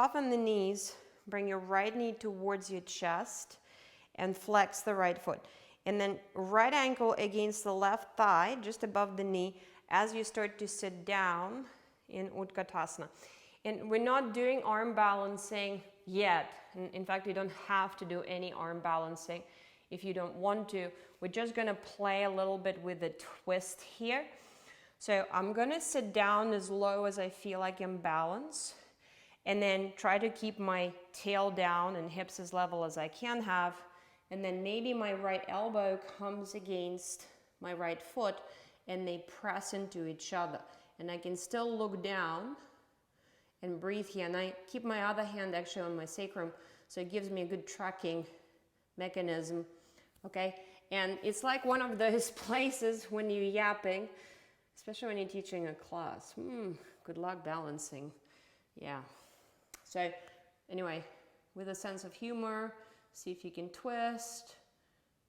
Soften the knees, bring your right knee towards your chest and flex the right foot. And then right ankle against the left thigh, just above the knee, as you start to sit down in Utkatasana. And we're not doing arm balancing yet. In fact, you don't have to do any arm balancing if you don't want to. We're just going to play a little bit with the twist here. So I'm going to sit down as low as I feel I can balance, and then try to keep my tail down and hips as level as I can have. And then maybe my right elbow comes against my right foot and they press into each other. And I can still look down and breathe here. And I keep my other hand actually on my sacrum, so it gives me a good tracking mechanism. Okay? And it's like one of those places when you're yapping, especially when you're teaching a class. Good luck balancing. Yeah. So anyway, with a sense of humor, see if you can twist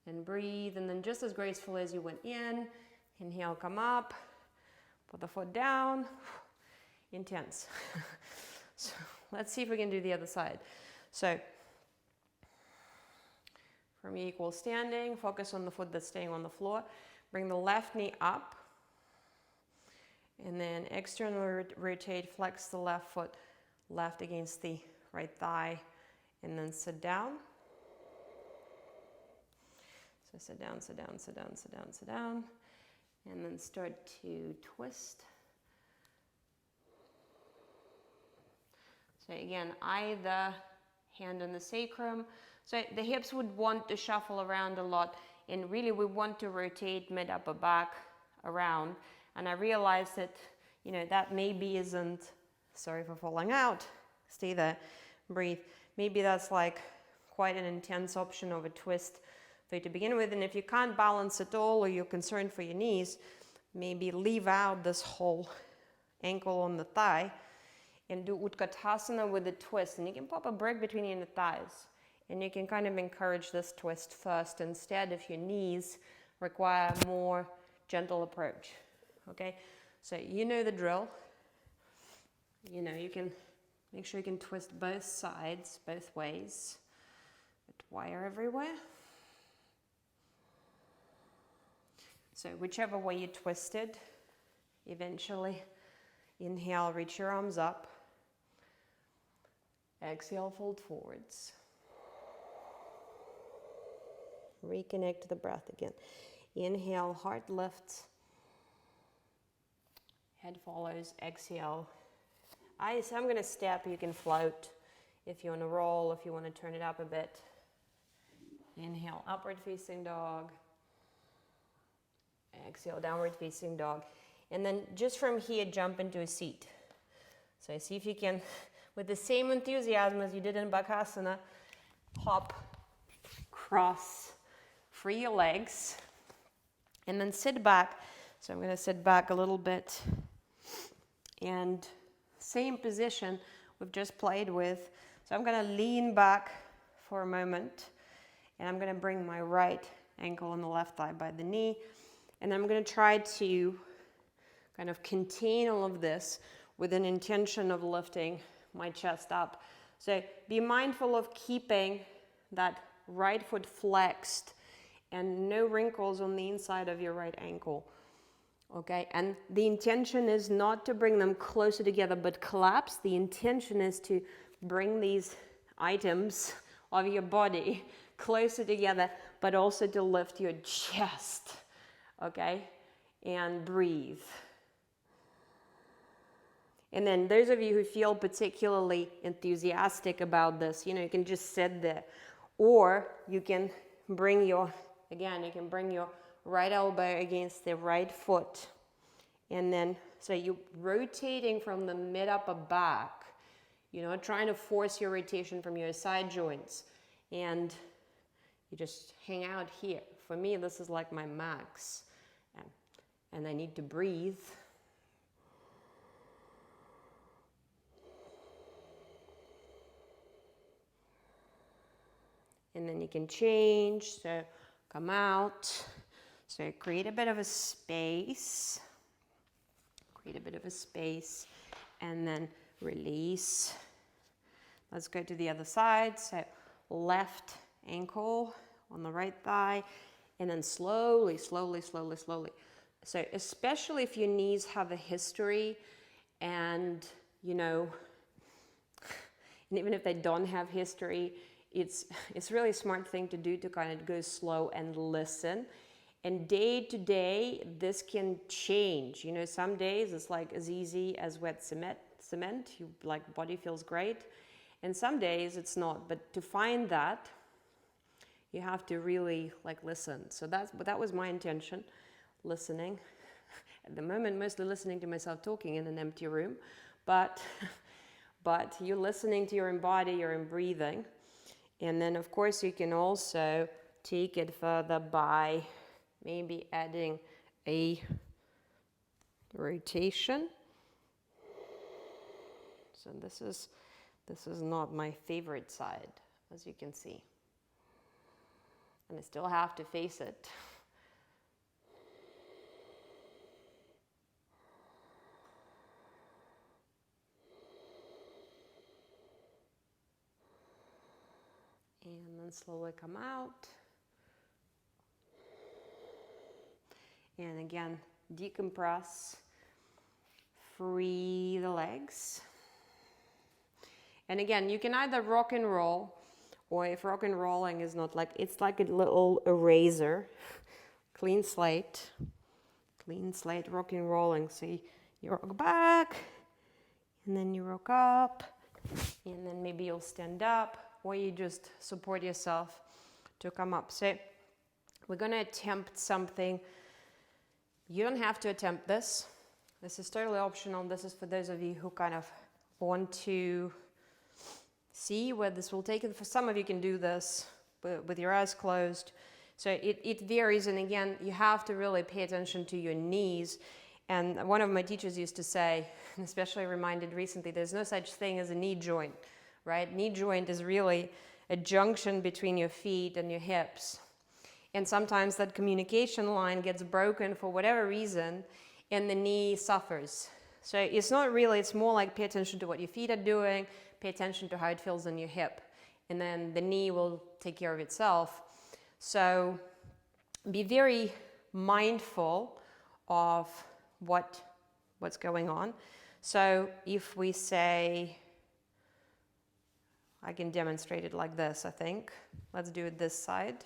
and breathe. And then just as gracefully as you went in, inhale, come up, put the foot down. Intense. So let's see if we can do the other side. So from equal standing, focus on the foot that's staying on the floor. Bring the left knee up. And then externally rotate, flex the left foot, left against the right thigh, and then sit down. So sit down, sit down, sit down, sit down, sit down. And then start to twist. So again, either hand on the sacrum. So the hips would want to shuffle around a lot, and really we want to rotate mid upper back around. And I realized that, that maybe isn't, sorry for falling out, stay there, breathe. Maybe that's like quite an intense option of a twist for you to begin with. And if you can't balance at all, or you're concerned for your knees, maybe leave out this whole ankle on the thigh and do Utkatasana with a twist. And you can pop a break between your thighs. And you can kind of encourage this twist first instead if your knees require a more gentle approach. Okay, so you know the drill. You can make sure you can twist both sides, both ways. But wire everywhere. So whichever way you twisted, eventually inhale, reach your arms up. Exhale, fold forwards. Reconnect to the breath again. Inhale, heart lifts. Head follows, exhale. I'm going to step, you can float if you want to roll, if you want to turn it up a bit. Inhale, upward facing dog. Exhale, downward facing dog. And then just from here, jump into a seat. So see if you can, with the same enthusiasm as you did in Bakasana, hop, cross, free your legs, and then sit back. So I'm going to sit back a little bit. And same position we've just played with. So I'm going to lean back for a moment, and I'm going to bring my right ankle on the left thigh by the knee, and I'm going to try to kind of contain all of this with an intention of lifting my chest up. So be mindful of keeping that right foot flexed and no wrinkles on the inside of your right ankle. Okay, and the intention is not to bring them closer together but collapse. The intention is to bring these items of your body closer together, but also to lift your chest. Okay, and breathe. And then those of you who feel particularly enthusiastic about this, you can just sit there. Or you can bring your right elbow against the right foot. And then, so you're rotating from the mid upper back, trying to force your rotation from your side joints. And you just hang out here. For me, this is like my max. And I need to breathe. And then you can change, so come out. So create a bit of a space. And then release. Let's go to the other side. So left ankle on the right thigh, and then slowly, slowly, slowly, slowly. So especially if your knees have a history, and you know, and even if they don't have history, it's really a smart thing to do, to kind of go slow and listen. And day to day, this can change. You know, some days it's like as easy as wet cement. You like, body feels great. And some days it's not. But to find that, you have to really like listen. So that was my intention, listening. At the moment, mostly listening to myself talking in an empty room, but you're listening to your own body, your own breathing. And then of course you can also take it further by maybe adding a rotation. So this is not my favorite side, as you can see. And I still have to face it. And then slowly come out. And again, decompress, free the legs. And again, you can either rock and roll, or if rock and rolling is not like, it's like a little eraser, clean slate, rock and rolling. So you rock back, and then you rock up, and then maybe you'll stand up, or you just support yourself to come up. So we're going to attempt something. You don't have to attempt this. This is totally optional. This is for those of you who kind of want to see where this will take it. For some of you can do this with your eyes closed. So it varies. And again, you have to really pay attention to your knees. And one of my teachers used to say, and especially reminded recently, there's no such thing as a knee joint, right? Knee joint is really a junction between your feet and your hips. And sometimes that communication line gets broken for whatever reason, and the knee suffers. So it's not really, it's more like pay attention to what your feet are doing, pay attention to how it feels in your hip, and then the knee will take care of itself. So be very mindful of what's going on. So if we say, I can demonstrate it like this, I think. Let's do it this side.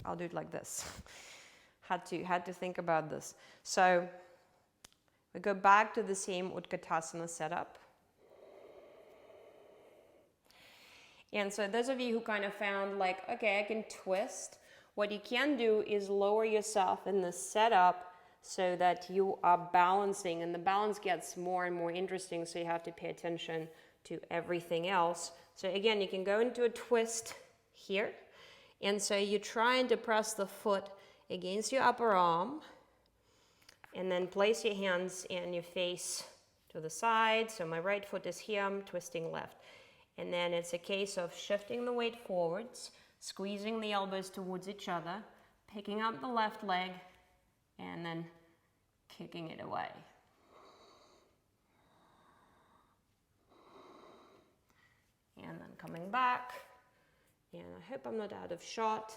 I'll do it like this. Had to think about this. So we go back to the same Utkatasana setup. And so those of you who kind of found like, okay, I can twist, what you can do is lower yourself in the setup so that you are balancing, and the balance gets more and more interesting, so you have to pay attention to everything else. So again, you can go into a twist here. And so you're trying to press the foot against your upper arm, and then place your hands and your face to the side. So my right foot is here, I'm twisting left. And then it's a case of shifting the weight forwards, squeezing the elbows towards each other, picking up the left leg, and then kicking it away. And then coming back. And I hope I'm not out of shot.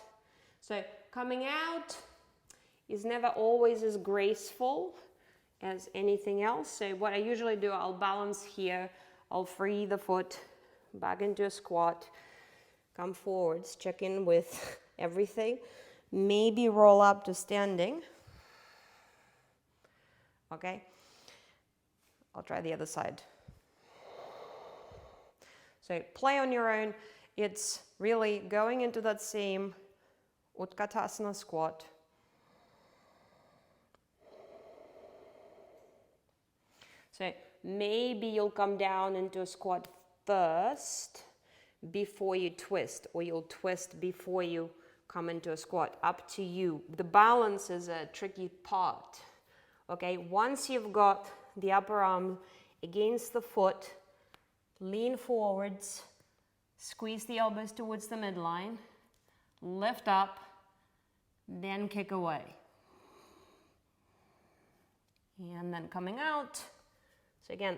So coming out is never always as graceful as anything else. So what I usually do, I'll balance here. I'll free the foot back into a squat. Come forwards, check in with everything. Maybe roll up to standing. Okay. I'll try the other side. So play on your own. It's really going into that same Utkatasana squat. So maybe you'll come down into a squat first before you twist, or you'll twist before you come into a squat. Up to you. The balance is a tricky part. Okay, once you've got the upper arm against the foot, lean forwards, squeeze the elbows towards the midline, lift up, then kick away. And then coming out, So again,